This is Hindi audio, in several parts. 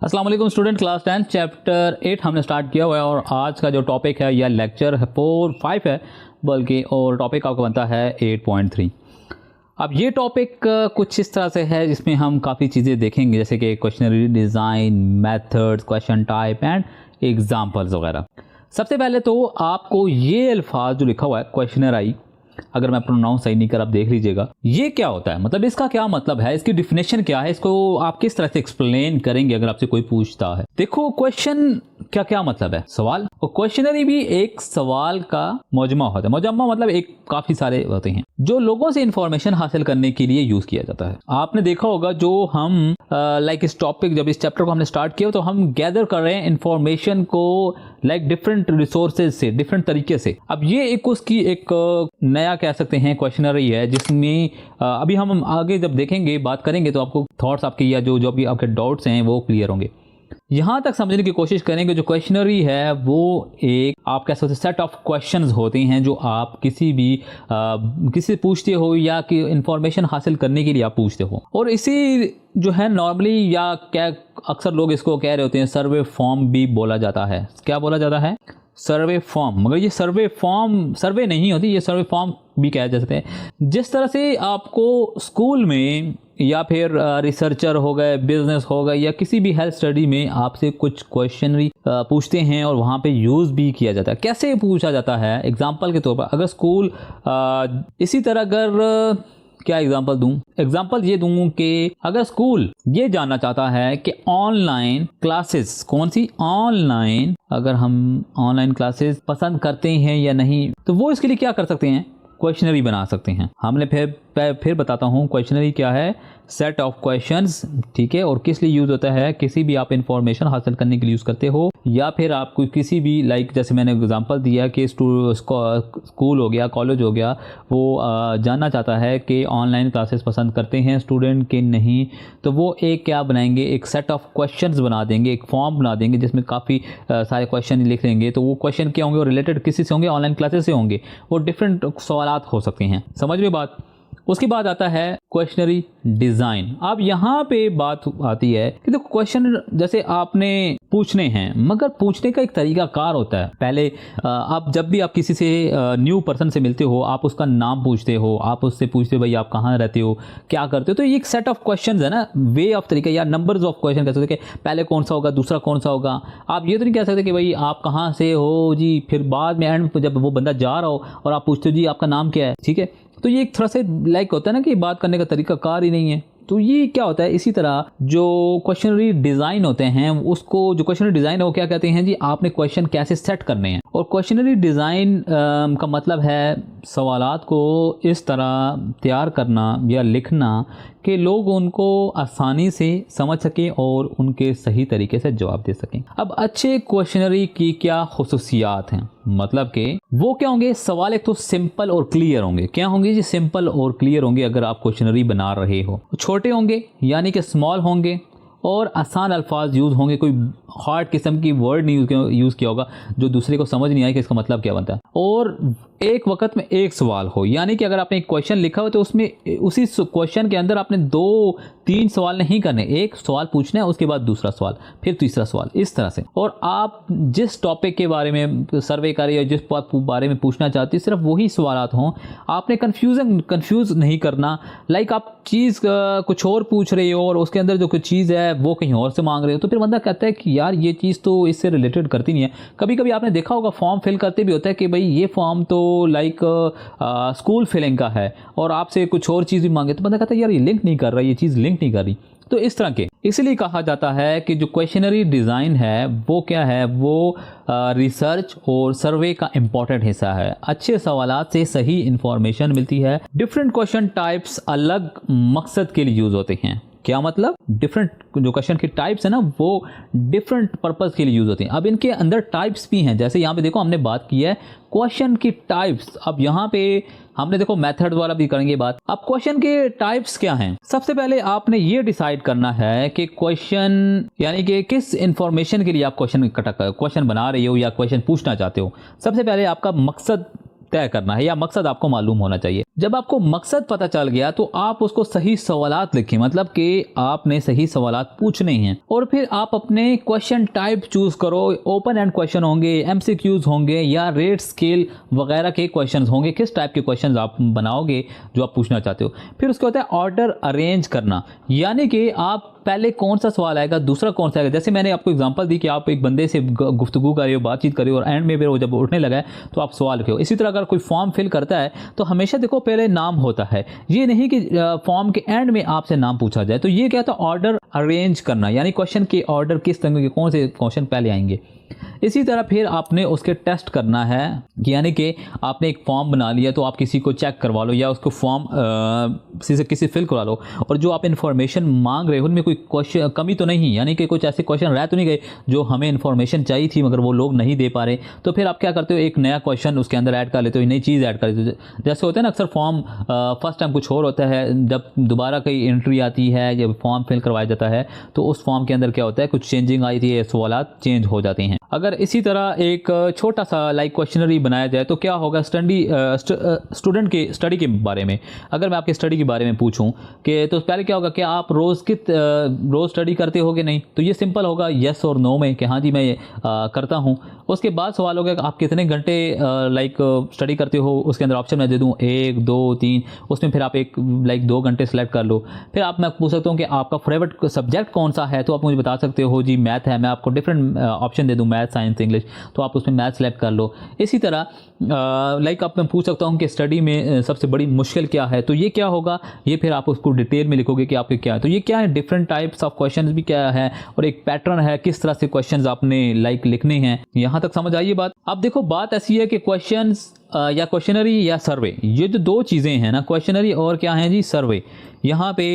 अस्सलाम वालेकुम स्टूडेंट, क्लास 10 चैप्टर 8 हमने स्टार्ट किया हुआ है और आज का जो टॉपिक है या लेक्चर 4-5 है बल्कि, और टॉपिक आपका बनता है 8.3। अब ये टॉपिक कुछ इस तरह से है जिसमें हम काफ़ी चीज़ें देखेंगे, जैसे कि questionnaire design, methods, question type and examples वगैरह। सबसे पहले तो आपको ये अल्फाज जो लिखा हुआ है क्वेश्चनरी, अगर मैं प्रोनाउंस सही नहीं कर, आप देख लीजिएगा ये क्या होता है, मतलब इसका क्या मतलब है, इसकी डिफिनेशन क्या है, इसको आप किस तरह से एक्सप्लेन करेंगे अगर आपसे कोई पूछता है। देखो क्वेश्चन क्या क्या मतलब है, सवाल, और क्वेश्चनरी भी एक सवाल का मजमा होता है। मजमा मतलब एक काफी सारे होते हैं जो लोगों से इंफॉर्मेशन हासिल करने के लिए यूज किया जाता है। आपने देखा होगा जो हम इस टॉपिक, जब इस चैप्टर को हमने स्टार्ट किया तो हम गैदर कर रहे हैं इंफॉर्मेशन को डिफरेंट रिसोर्सेज से, डिफरेंट तरीके से। अब ये एक उसकी एक नया कह सकते हैं क्वेश्चनरी है, जिसमें अभी हम आगे जब देखेंगे, बात करेंगे तो आपको थॉट्स आपके या जो भी आपके डाउट्स हैं वो क्लियर होंगे। यहाँ तक समझने की कोशिश करेंगे जो क्वेश्चनरी है वो एक आप कह सकते हैं सेट ऑफ क्वेश्चंस होते हैं जो आप किसी से पूछते हो या कि इंफॉर्मेशन हासिल करने के लिए आप पूछते हो। और इसी जो है नॉर्मली या क्या अक्सर लोग इसको कह रहे होते हैं सर्वे फॉर्म भी बोला जाता है। क्या बोला जाता है? सर्वे फॉर्म। मगर ये सर्वे फॉर्म सर्वे नहीं होती, ये सर्वे फॉर्म भी कहा जा सकते हैं। जिस तरह से आपको स्कूल में या फिर रिसर्चर हो गए, बिजनेस हो गए, या किसी भी हेल्थ स्टडी में आपसे कुछ क्वेश्चनरी पूछते हैं और वहाँ पे यूज़ भी किया जाता है। कैसे पूछा जाता है? एग्जांपल के तौर पर अगर स्कूल इसी तरह अगर क्या एग्जांपल दूं? एग्जांपल ये दूं कि अगर स्कूल ये जानना चाहता है कि ऑनलाइन क्लासेस कौन सी, ऑनलाइन अगर हम ऑनलाइन क्लासेस पसंद करते हैं या नहीं, तो वो इसके लिए क्या कर सकते हैं? क्वेश्चनरी बना सकते हैं। हमने फिर बताता हूँ क्वेश्चनरी क्या है। सेट ऑफ क्वेश्चंस, ठीक है, और किस लिए यूज़ होता है? किसी भी आप इंफॉर्मेशन हासिल करने के लिए यूज़ करते हो, या फिर आप किसी भी जैसे मैंने एग्जांपल दिया कि स्कूल हो गया, कॉलेज हो गया, वो जानना चाहता है कि ऑनलाइन क्लासेस पसंद करते हैं स्टूडेंट के नहीं, तो वो एक क्या बनाएंगे, एक सेट ऑफ क्वेश्चंस बना देंगे, एक फॉर्म बना देंगे जिसमें काफ़ी सारे क्वेश्चन लिख लेंगे। तो वो क्वेश्चन क्या होंगे? वो रिलेटेड किसी से होंगे, ऑनलाइन क्लासेस से होंगे, वो डिफरेंट सवालात हो सकते हैं। समझ में बात? उसके बाद आता है क्वेश्चनरी डिज़ाइन। अब यहाँ पे बात आती है कि देखो क्वेश्चन जैसे आपने पूछने हैं, मगर पूछने का एक तरीका कार होता है। पहले आप जब भी आप किसी से न्यू पर्सन से मिलते हो, आप उसका नाम पूछते हो, आप उससे पूछते हो भाई आप कहाँ रहते हो, क्या करते हो। तो ये एक सेट ऑफ क्वेश्चन है ना, वे ऑफ तरीका या नंबर्स ऑफ क्वेश्चन कह सकते हैं। पहले कौन सा होगा, दूसरा कौन सा होगा। आप ये तो नहीं कह सकते कि भाई आप कहाँ से हो जी, फिर बाद में एंड जब वो बंदा जा रहा हो और आप पूछते हो जी आपका नाम क्या है, ठीक है। तो ये एक थोड़ा से होता है ना कि बात करने का तरीका कार ही नहीं है। तो ये क्या होता है, इसी तरह जो क्वेश्चनरी डिज़ाइन होते हैं उसको, जो क्वेश्चनरी डिज़ाइन है वो क्या कहते हैं जी, आपने क्वेश्चन कैसे सेट करने हैं। और क्वेश्चनरी डिज़ाइन का मतलब है सवालात को इस तरह तैयार करना या लिखना कि लोग उनको आसानी से समझ सकें और उनके सही तरीके से जवाब दे सकें। अब अच्छे क्वेश्चनरी की क्या खुसूसियात हैं, मतलब कि वो क्या होंगे? सवाल एक तो सिंपल और क्लियर होंगे। क्या होंगे जी? सिंपल और क्लियर होंगे अगर आप क्वेश्चनरी बना रहे हो। छोटे होंगे यानी कि स्मॉल होंगे, और आसान अल्फाज यूज़ होंगे, कोई हार्ड किस्म की वर्ड नहीं यूज़ किया होगा जो दूसरे को समझ नहीं आए कि इसका मतलब क्या बनता है। और एक वक्त में एक सवाल हो, यानी कि अगर आपने एक क्वेश्चन लिखा हो तो उसमें उसी क्वेश्चन के अंदर आपने 2-3 सवाल नहीं करने, एक सवाल पूछना है, उसके बाद दूसरा सवाल, फिर तीसरा सवाल, इस तरह से। और आप जिस टॉपिक के बारे में सर्वे कर रहे हो, जिस बारे में पूछना चाहते हो, सिर्फ वही सवालात हों। आपने कंफ्यूज नहीं करना। आप चीज़ कुछ और पूछ रहे हो और उसके अंदर जो कुछ चीज़ है वो कहीं और से मांग रहे हो, तो फिर बंदा कहता है कि यार ये चीज़ तो इससे रिलेटेड करती नहीं है। कभी कभी आपने देखा होगा फॉर्म फिल करते भी होता है कि भाई ये फॉर्म तो स्कूल फिलिंग का है और आपसे कुछ और चीज़ भी मांगे, तो बंदा कहता है यार ये लिंक नहीं कर रहा, ये चीज़ लिंक नहीं कर रही। तो इस तरह के, इसलिए कहा जाता है कि जो क्वेश्चनरी डिज़ाइन है वो क्या है, वो रिसर्च और सर्वे का इंपॉर्टेंट हिस्सा है। अच्छे सवालात से सही इंफॉर्मेशन मिलती है। डिफरेंट क्वेश्चन टाइप्स अलग मकसद के लिए यूज़ होते हैं। क्या मतलब? डिफरेंट जो क्वेश्चन की टाइप्स है ना, वो डिफरेंट पर्पस के लिए यूज होती हैं। अब इनके अंदर टाइप्स भी हैं, जैसे यहाँ पे देखो हमने बात की है क्वेश्चन की टाइप्स। अब यहाँ पे हमने देखो मेथड वाला भी करेंगे बात। अब क्वेश्चन के टाइप्स क्या हैं? सबसे पहले आपने ये डिसाइड करना है कि क्वेश्चन यानी कि किस इंफॉर्मेशन के लिए आप क्वेश्चन बना रहे हो या क्वेश्चन पूछना चाहते हो। सबसे पहले आपका मकसद तय करना है या मकसद आपको मालूम होना चाहिए। जब आपको मकसद पता चल गया तो आप उसको सही सवालात लिखें, मतलब कि आपने सही सवालात पूछने हैं, और फिर आप अपने क्वेश्चन टाइप चूज करो। ओपन एंड क्वेश्चन होंगे, एमसीक्यूज होंगे या रेट स्केल वगैरह के क्वेश्चंस होंगे, किस टाइप के क्वेश्चंस आप बनाओगे जो आप पूछना चाहते हो। फिर उसके होता है ऑर्डर अरेंज करना, यानी कि आप पहले कौन सा सवाल आएगा, दूसरा कौन सा आएगा। जैसे मैंने आपको एग्जांपल दी कि आप एक बंदे से गुफ्तगू कर रहे हो, बातचीत कर रहे हो, और एंड में फिर वो जब उठने लगा है तो आप सवाल रखे हो। इसी तरह अगर कोई फॉर्म फिल करता है तो हमेशा देखो पहले नाम होता है, ये नहीं कि फॉर्म के एंड में आपसे नाम पूछा जाए। तो ये क्या था, ऑर्डर अरेंज करना, यानी क्वेश्चन के ऑर्डर किस तरह के कौन से क्वेश्चन पहले आएंगे। इसी तरह फिर आपने उसके टेस्ट करना है, यानी कि आपने एक फॉर्म बना लिया तो आप किसी को चेक करवा लो या उसको फॉर्म किसी फिल करवा लो, और जो आप इन्फॉर्मेशन मांग रहे हो उनमें कोई क्वेश्चन कमी तो नहीं, यानी कि कुछ ऐसे क्वेश्चन रह तो नहीं गए जो हमें इन्फॉर्मेशन चाहिए थी मगर वो लोग नहीं दे पा रहे। तो फिर आप क्या करते हो, एक नया क्वेश्चन उसके अंदर ऐड कर लेते हो, नई चीज़ ऐड कर लेते हो। जैसे होता है ना अक्सर फॉर्म फर्स्ट टाइम कुछ और होता है, जब दोबारा कोई एंट्री आती है, जब फॉर्म फिल करवाया जाता है तो उस फॉर्म के अंदर क्या होता है, कुछ चेंजिंग आई थी, सवालात चेंज हो जाते हैं। अगर इसी तरह एक छोटा सा लाइक क्वेश्चनरी बनाया जाए तो क्या होगा, स्टूडेंट के स्टडी के बारे में अगर मैं आपके स्टडी के बारे में पूछूं कि तो पहले क्या होगा कि आप रोज़ स्टडी करते हो कि नहीं, तो ये सिंपल होगा येस और नो में कि हाँ जी मैं करता हूँ। उसके बाद सवाल होगा कि आप कितने घंटे लाइक स्टडी करते हो, उसके अंदर ऑप्शन मैं दे दूँ 1 2 3, उसमें फिर आप एक लाइक 2 घंटे सेलेक्ट कर लो। फिर आप मैं पूछ सकता हूँ कि आपका फेवरेट सब्जेक्ट कौन सा है, तो आप मुझे बता सकते हो जी मैथ है, मैं आपको डिफरेंट ऑप्शन दे दूँ, मैथ साइंस इंग्लिश, तो आप उसमें मैथ सेलेक्ट कर लो। इसी तरह लाइक आप मैं पूछ सकता हूँ कि स्टडी में सबसे बड़ी मुश्किल क्या है, तो ये क्या होगा, ये फिर आप उसको डिटेल में लिखोगे कि आपके क्या है। तो ये क्या है, डिफरेंट टाइप्स ऑफ क्वेश्चंस भी क्या है और एक पैटर्न है किस तरह से क्वेश्चंस आपने लाइक लिखने हैं। यहाँ तक समझ आइए बात। अब देखो बात ऐसी है कि क्वेश्चंस या क्वेश्चनरी या सर्वे, ये जो दो चीज़ें हैं ना, क्वेश्चनरी और क्या है जी सर्वे, यहाँ पे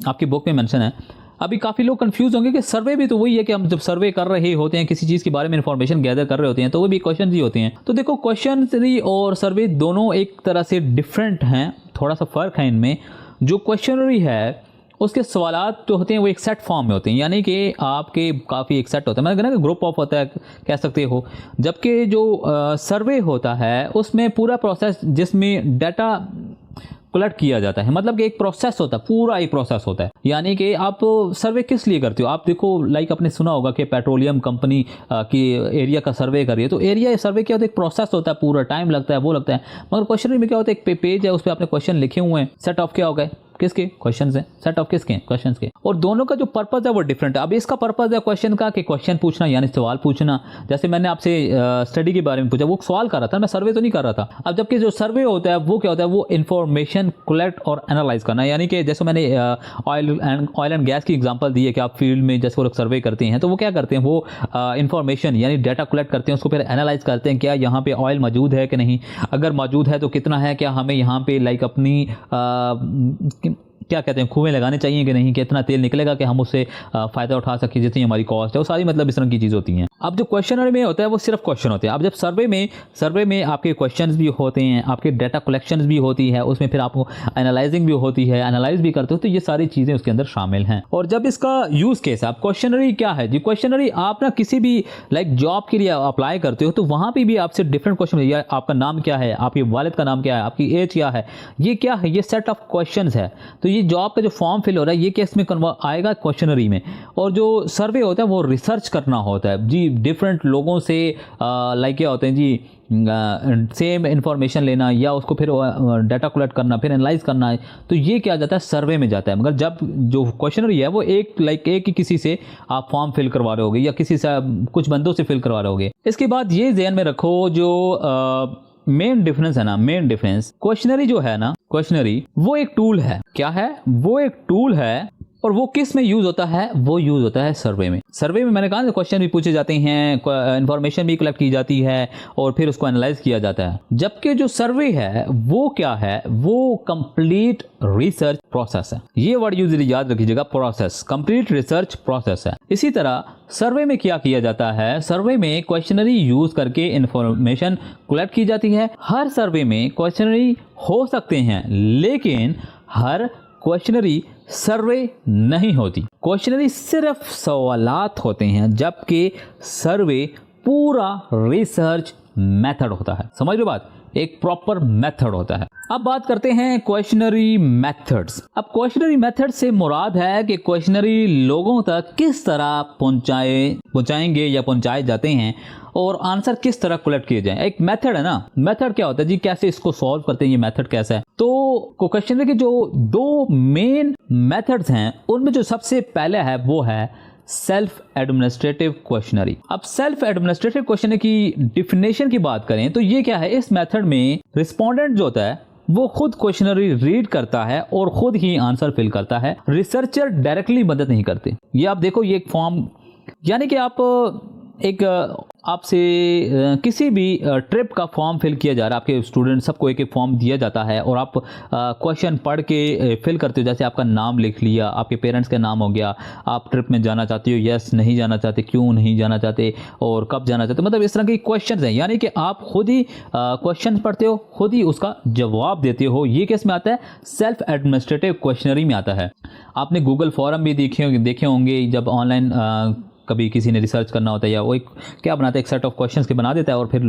आपकी बुक में मेंशन है। अभी काफ़ी लोग कंफ्यूज होंगे कि सर्वे भी तो वही है कि हम जब सर्वे कर रहे होते हैं, किसी चीज़ के बारे में इंफॉर्मेशन गैदर कर रहे होते हैं, तो वो भी क्वेश्चन ही होते हैं। तो देखो क्वेश्चनरी और सर्वे दोनों एक तरह से डिफरेंट हैं, थोड़ा सा फ़र्क है इनमें। जो क्वेश्चनरी है उसके सवालात जो होते हैं वो एक सेट फॉर्म में होते हैं, यानी कि आपके काफ़ी एक सेट होता है, मैंने कहा ना ग्रुप ऑफ होता है कह सकते हो। जबकि जो सर्वे होता है उसमें पूरा प्रोसेस जिसमें डाटा कलेक्ट किया जाता है, मतलब कि एक प्रोसेस होता है, पूरा एक प्रोसेस होता है। यानी कि आप सर्वे किस लिए करते हो, आप देखो लाइक आपने सुना होगा कि पेट्रोलियम कंपनी की एरिया का सर्वे कर रही है, तो एरिया सर्वे क्या होता है, एक प्रोसेस होता है, पूरा टाइम लगता है, वो लगता है। मगर क्वेश्चन में क्या होता है, एक पेज है उस पर आपने क्वेश्चन लिखे हुए हैं, सेट ऑफ क्या हो गए, किसके क्वेश्चंस हैं, सेट ऑफ किसके क्वेश्चंस के, और दोनों का जो पर्पस है वो डिफरेंट है। अब इसका पर्पस है क्वेश्चन का कि क्वेश्चन पूछना यानी सवाल पूछना। जैसे मैंने आपसे स्टडी के बारे में पूछा, वो सवाल कर रहा था, मैं सर्वे तो नहीं कर रहा था। अब जबकि जो सर्वे होता है वो क्या होता है, वो इन्फॉर्मेशन कलेक्ट और एनालाइज करना, यानी कि जैसे मैंने ऑयल एंड गैस की एग्जांपल दी है कि आप फील्ड में जैसे वो लोग सर्वे करते हैं, तो वो क्या करते हैं, वो इन्फॉर्मेशन यानी डाटा कलेक्ट करते हैं, उसको फिर एनालाइज करते हैं, क्या यहाँ पे ऑयल मौजूद है कि नहीं, अगर मौजूद है तो कितना है, क्या हमें यहाँ पे लाइक अपनी क्या कहते हैं कुएं लगाने चाहिए कि नहीं, कितना तेल निकलेगा कि हम उससे फ़ायदा उठा सकें, जितनी हमारी कॉस्ट है, वो सारी मतलब इस तरह की चीज़ होती हैं। अब जो क्वेश्चनरी में होता है वो सिर्फ क्वेश्चन होते हैं। अब जब सर्वे में आपके क्वेश्चंस भी होते हैं, आपके डाटा कलेक्शंस भी होती है, उसमें फिर आपको एनालाइजिंग भी होती है, एनालाइज भी करते हो, तो ये सारी चीज़ें उसके अंदर शामिल हैं। और जब इसका यूज़ केस आप क्वेश्चनरी क्या है जी, क्वेश्चनरी आप ना किसी भी लाइक जॉब के लिए अप्लाई करते हो तो वहाँ पर भी आपसे डिफरेंट क्वेश्चन, या आपका नाम क्या है, आपके वालिद का नाम क्या है, आपकी एज क्या है, ये क्या है, ये सेट ऑफ क्वेश्चन है। तो ये जॉब का जो फॉर्म फिल हो रहा है ये केस में आएगा क्वेश्चनरी में। और जो सर्वे होता है वो रिसर्च करना होता है जी, डिफरेंट लोगों से लाइक क्या होते हैं जी, सेम इंफॉर्मेशन लेना या उसको फिर डाटा कलेक्ट करना, फिर एनालाइज करना है, तो ये क्या जाता है सर्वे में जाता है। मगर जब जो क्वेश्चनरी है वो एक ही किसी से आप फॉर्म फिल करवा रहे होगे या किसी से कुछ बंदों से फिल करवा रहे होगे। इसके बाद ये ध्यान में रखो जो मेन डिफरेंस है ना, मेन डिफरेंस, क्वेश्चनरी जो है ना, क्वेश्चनरी वो एक टूल है। क्या है, वो एक टूल है, और वो किस में यूज होता है, वो यूज होता है सर्वे में। सर्वे में मैंने कहा क्वेश्चन भी पूछे जाते हैं, इंफॉर्मेशन भी कलेक्ट की जाती है और फिर उसको एनालाइज किया जाता है। जबकि जो सर्वे है वो क्या है, वो कंप्लीट रिसर्च प्रोसेस है। ये वर्ड यूजली याद रखिएगा, प्रोसेस, कंप्लीट रिसर्च प्रोसेस है। इसी तरह सर्वे में क्या किया जाता है, सर्वे में क्वेश्चनरी यूज करके इंफॉर्मेशन कलेक्ट की जाती है। हर सर्वे में क्वेश्चनरी हो सकते हैं, लेकिन हर क्वेश्चनरी सर्वे नहीं होती। क्वेश्चनरी सिर्फ सवालात होते हैं, जबकि सर्वे पूरा रिसर्च मेथड होता है। समझ लो बात, एक प्रॉपर मेथड होता है। अब बात करते हैं क्वेश्चनरी मेथड्स। अब क्वेश्चनरी मेथड से मुराद है कि क्वेश्चनरी लोगों तक किस तरह पहुंचाएंगे या पहुंचाए जाते हैं और आंसर किस तरह कलेक्ट किए जाएं। एक मेथड है ना, मेथड क्या होता है जी, कैसे इसको सॉल्व करते हैं, ये मेथड कैसा है। तो क्वेश्चनरी के जो दो मेन मेथड्स हैं उनमें जो सबसे पहले है वो है सेल्फ एडमिनिस्ट्रेटिव क्वेश्चनरी। अब सेल्फ एडमिनिस्ट्रेटिव क्वेश्चनरी की डिफिनेशन की बात करें तो ये क्या है, इस मेथड में रिस्पोंडेंट जो होता है वो खुद क्वेश्चनरी रीड करता है और खुद ही आंसर फिल करता है, रिसर्चर डायरेक्टली मदद नहीं करते। ये आप देखो, ये एक फॉर्म, यानी कि आप एक आपसे किसी भी ट्रिप का फॉर्म फिल किया जा रहा है, आपके स्टूडेंट सबको एक एक फॉर्म दिया जाता है और आप क्वेश्चन पढ़ के फिल करते हो। जैसे आपका नाम लिख लिया, आपके पेरेंट्स का नाम हो गया, आप ट्रिप में जाना चाहते हो, यस नहीं जाना चाहते, क्यों नहीं जाना चाहते और कब जाना चाहते हो, मतलब इस तरह के क्वेश्चन हैं। यानी कि आप खुद ही क्वेश्चन पढ़ते हो, खुद ही उसका जवाब देते हो। ये किस में आता है, सेल्फ एडमिनिस्ट्रेटिव क्वेश्चनरी में आता है। आपने गूगल फॉरम भी देखे होंगे, जब ऑनलाइन कभी किसी ने रिसर्च करना होता है या वो एक क्या बनाता है, एक सेट ऑफ क्वेश्चंस के बना देता है और फिर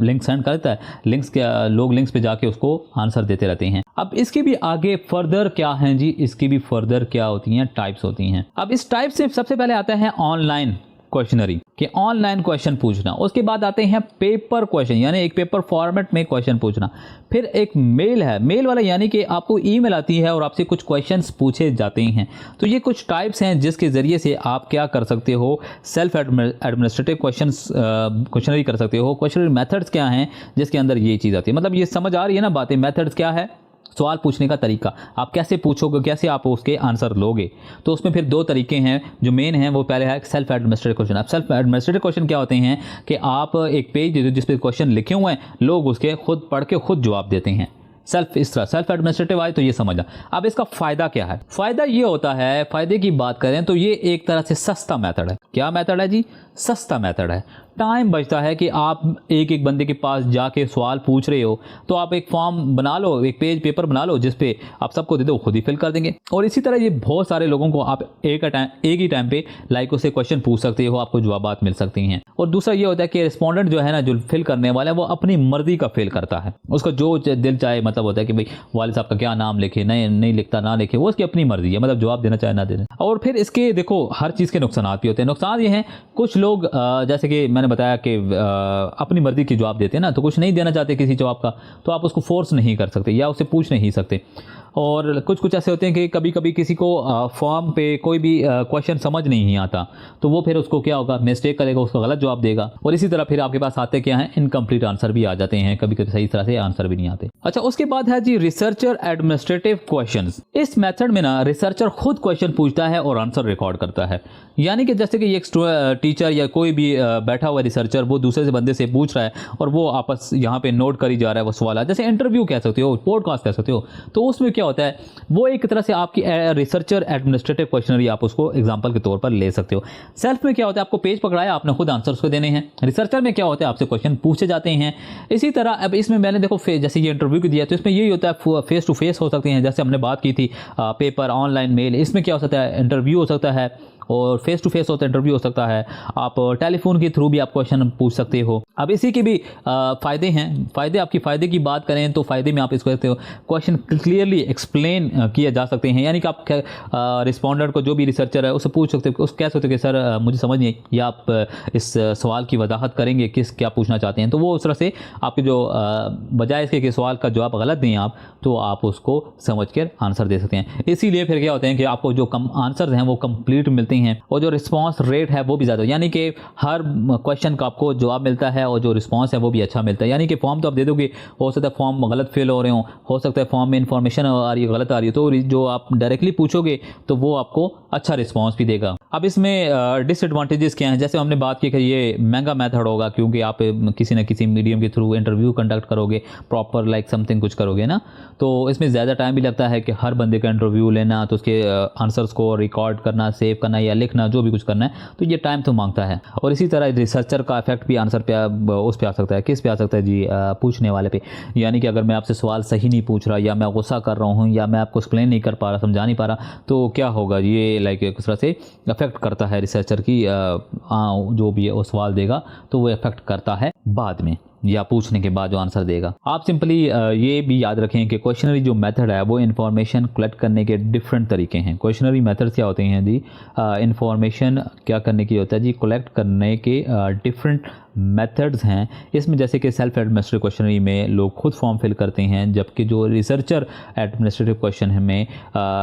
लिंक सेंड कर देता है, लोग लिंक्स पे जाके उसको आंसर देते रहते हैं। अब इसके भी आगे फर्दर क्या हैं जी, इसकी भी फर्दर क्या होती हैं, टाइप्स होती हैं। अब इस टाइप से सबसे पहले आता है ऑनलाइन क्वेश्चनरी कि ऑनलाइन क्वेश्चन पूछना। उसके बाद आते हैं पेपर क्वेश्चन, यानी एक पेपर फॉर्मेट में क्वेश्चन पूछना। फिर एक मेल है, मेल वाला यानी कि आपको ईमेल आती है और आपसे कुछ क्वेश्चंस पूछे जाते हैं। तो ये कुछ टाइप्स हैं जिसके ज़रिए से आप क्या कर सकते हो, सेल्फ एडमिनिस्ट्रेटिव क्वेश्चनरी कर सकते हो। क्वेश्चनरी मेथड्स क्या हैं जिसके अंदर ये चीज़ आती है। मतलब ये समझ आ रही है ना बातें, मेथड्स क्या है, सवाल पूछने का तरीका, आप कैसे पूछोगे, कैसे आप उसके आंसर लोगे। तो उसमें फिर दो तरीके हैं जो मेन हैं। वो पहले है सेल्फ एडमिनिस्ट्रेटिव क्वेश्चन। अब सेल्फ एडमिनिस्ट्रेटिव क्वेश्चन क्या होते हैं कि आप एक पेज दे दो जिस पे क्वेश्चन लिखे हुए हैं, लोग उसके खुद पढ़ के खुद जवाब देते हैं। इस तरह सेल्फ एडमिनिस्ट्रेटिव आए तो ये समझा। अब इसका फ़ायदा क्या है, फ़ायदा ये होता है, फ़ायदे की बात करें तो ये एक तरह से सस्ता मेथड है। क्या मेथड है जी, सस्ता मेथड है। टाइम बचता है कि आप एक एक बंदे के पास जाके सवाल पूछ रहे हो, तो आप एक फॉर्म बना लो, एक पेपर बना लो जिस पे आप सबको दे दो, खुद ही फिल कर देंगे। और इसी तरह ये बहुत सारे लोगों को आप एक ही टाइम पे लाइक उससे क्वेश्चन पूछ सकते हो, आपको जवाबात मिल सकती हैं। और दूसरा ये होता है कि रिस्पोंडेंट जो है ना, जो फिल करने वाला है, वो अपनी मर्जी का फिल करता है, उसको जो दिल चाहे, मतलब होता है कि भाई वालिद साहब का क्या नाम लिखे, नहीं लिखता ना लिखे, वो उसकी अपनी मर्जी है, मतलब जवाब देना चाहे ना देना। और फिर इसके देखो हर चीज़ के नुकसान भी होते हैं। नुकसान ये हैं, कुछ लोग जैसे कि मैंने बताया कि अपनी मर्जी की जवाब देते हैं ना, तो कुछ नहीं देना चाहते किसी जवाब का, तो आप उसको फोर्स नहीं कर सकते या उससे पूछ नहीं सकते। और कुछ ऐसे होते हैं कि कभी कभी किसी को फॉर्म पे कोई भी क्वेश्चन समझ नहीं आता, तो वो फिर उसको क्या होगा, मिस्टेक करेगा, उसको गलत जवाब देगा। और इसी तरह फिर आपके पास आते क्या हैं, इनकम्प्लीट आंसर भी आ जाते हैं, कभी कभी सही तरह से आंसर भी नहीं आते। अच्छा, उसके बाद है जी रिसर्चर एडमिनिस्ट्रेटिव क्वेश्चंस। इस मेथड में ना रिसर्चर खुद क्वेश्चन पूछता है और आंसर रिकॉर्ड करता है। यानी कि जैसे कि एक टीचर या कोई भी बैठा हुआ रिसर्चर वो दूसरे से बंदे से पूछ रहा है और वो आपस यहाँ पे नोट करी जा रहा है वो सवाल, जैसे इंटरव्यू कह सकते हो, पॉडकास्ट कह सकते हो। तो उसमें क्या होता है, वो एक तरह से आपकी रिसर्चर एडमिनिस्ट्रेटिव क्वेश्चनरी आप उसको एग्जांपल के तौर पर ले सकते हो। सेल्फ में क्या होता है, आपको पेज पकड़ाया, आपने खुद आंसर उसको देने हैं। रिसर्चर में क्या होता है, आपसे क्वेश्चन पूछे जाते हैं। इसी तरह अब इसमें मैंने देखो जैसे ये इंटरव्यू की दिया, तो इसमें यही होता है फेस टू फेस हो सकते हैं, जैसे हमने बात की थी पेपर, ऑनलाइन, मेल। इसमें क्या हो सकता है, इंटरव्यू हो सकता है और फेस टू फेस होता है, इंटरव्यू हो सकता है, आप टेलीफोन के थ्रू भी आप क्वेश्चन पूछ सकते हो। अब इसी के भी फ़ायदे हैं। फ़ायदे की बात करें तो फ़ायदे में आप इसको कहते हो क्वेश्चन क्लियरली एक्सप्लेन किया जा सकते हैं। यानी कि आप रिस्पॉन्डेंट को, जो भी रिसर्चर है, उससे पूछ सकते हो, उसको कह सकते हो कि सर मुझे समझ नहीं, या आप इस सवाल की वजाहत करेंगे क्या पूछना चाहते हैं। तो वो उस तरह से आपके जो बजाय इसके कि सवाल का जवाब गलत दें आप, तो आप उसको समझ कर आंसर दे सकते हैं। इसीलिए फिर क्या होते हैं कि आपको जो कम आंसर हैं वो कंप्लीट मिलते हैं और जो रिस्पांस रेट है वो भी ज़्यादा, यानी कि हर क्वेश्चन का आपको जवाब मिलता है और जो रिस्पांस है वो भी अच्छा मिलता है। यानी कि फॉर्म तो आप दे दोगे, हो सकता है फॉर्म गलत फिल हो रहे हो सकता है फॉर्म में इन्फॉर्मेशन आ रही है, गलत आ रही है, तो जो आप डायरेक्टली पूछोगे तो वो आपको अच्छा रिस्पांस भी देगा। अब इसमें डिसएडवांटेजेस क्या हैं, जैसे हमने बात की कि ये महंगा मेथड होगा, क्योंकि आप किसी न किसी मीडियम के थ्रू इंटरव्यू कंडक्ट करोगे, प्रॉपर लाइक समथिंग कुछ करोगे ना, तो इसमें ज़्यादा टाइम भी लगता है कि हर बंदे का इंटरव्यू लेना, तो उसके आंसर्स को रिकॉर्ड करना, सेव करना या लिखना, जो भी कुछ करना है, तो ये टाइम तो मांगता है। और इसी तरह रिसर्चर का इफेक्ट भी आंसर पे उस पे आ सकता है, किस पे आ सकता है जी, पूछने वाले पे। यानी कि अगर मैं आपसे सवाल सही नहीं पूछ रहा, या मैं गुस्सा कर रहा हूँ, या मैं आपको एक्सप्लेन नहीं कर पा रहा, समझा नहीं पा रहा, तो क्या होगा, ये लाइक एक तरह से अफेक्ट करता है रिसर्चर की जो भी है वो सवाल देगा, तो वो इफेक्ट करता है बाद में। या पूछने के बाद जो आंसर देगा। आप सिंपली ये भी याद रखें कि क्वेश्चनरी जो मेथड है वो इन्फॉर्मेशन कलेक्ट करने के डिफरेंट तरीके हैं। क्वेश्चनरी मेथड क्या होते हैं जी, इन्फॉर्मेशन क्या करने की होता है जी, कलेक्ट करने के डिफरेंट मेथड्स हैं। इसमें जैसे कि सेल्फ एडमिनिस्ट्रेटिव क्वेश्चनरी में लोग खुद फॉर्म फिल करते हैं, जबकि जो रिसर्चर एडमिनिस्ट्रेटिव क्वेश्चन में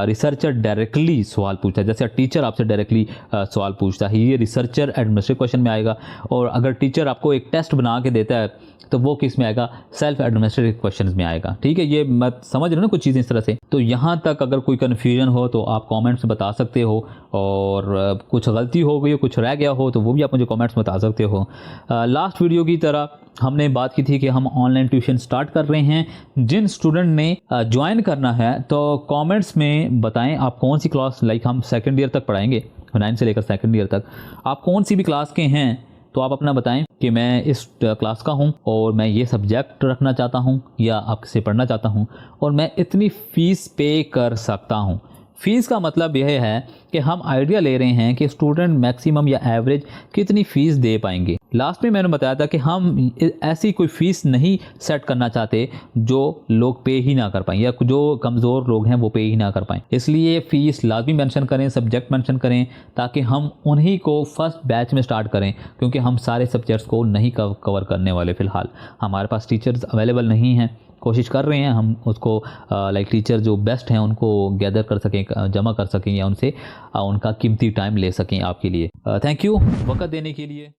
रिसर्चर डायरेक्टली सवाल पूछता है। जैसे टीचर आपसे डायरेक्टली सवाल पूछता है, ये रिसर्चर एडमिनिस्ट्रेटिव क्वेश्चन में आएगा। और अगर टीचर आपको एक टेस्ट बना के देता है तो वो किस में आएगा, सेल्फ एडमिनिस्ट्रेटिव क्वेश्चंस में आएगा। ठीक है, ये मत समझ रहे हो ना कुछ चीज़ें इस तरह से। तो यहाँ तक अगर कोई कन्फ्यूजन हो तो आप कमेंट्स में बता सकते हो, और कुछ गलती हो गई हो, कुछ रह गया हो तो वो भी आप मुझे कमेंट्स में बता सकते हो। लास्ट वीडियो की तरह हमने बात की थी कि हम ऑनलाइन ट्यूशन स्टार्ट कर रहे हैं। जिन स्टूडेंट ने ज्वाइन करना है तो कमेंट्स में बताएं आप कौन सी क्लास, लाइक हम सेकंड ईयर तक पढ़ाएंगे, 9 से लेकर सेकंड ईयर तक। आप कौन सी भी क्लास के हैं तो आप अपना बताएं कि मैं इस क्लास का हूं और मैं ये सब्जेक्ट रखना चाहता हूं या आपसे पढ़ना चाहता हूं और मैं इतनी फ़ीस पे कर सकता हूं। फ़ीस का मतलब यह है कि हम आइडिया ले रहे हैं कि स्टूडेंट मैक्सिमम या एवरेज कितनी फ़ीस दे पाएंगे। लास्ट में मैंने बताया था कि हम ऐसी कोई फ़ीस नहीं सेट करना चाहते जो लोग पे ही ना कर पाएँ या जो कमज़ोर लोग हैं वो पे ही ना कर पाएँ। इसलिए फ़ीस लाजमी मेंशन करें, सब्जेक्ट मेंशन करें, ताकि हम उन्हीं को फर्स्ट बैच में स्टार्ट करें, क्योंकि हम सारे सब्जेक्ट्स को नहीं कवर करने वाले। फ़िलहाल हमारे पास टीचर्स अवेलेबल नहीं हैं, कोशिश कर रहे हैं हम उसको लाइक टीचर जो बेस्ट हैं उनको गैदर कर सकें, जमा कर सकें या उनसे उनका कीमती टाइम ले सकें आपके लिए। थैंक यू वक्त देने के लिए।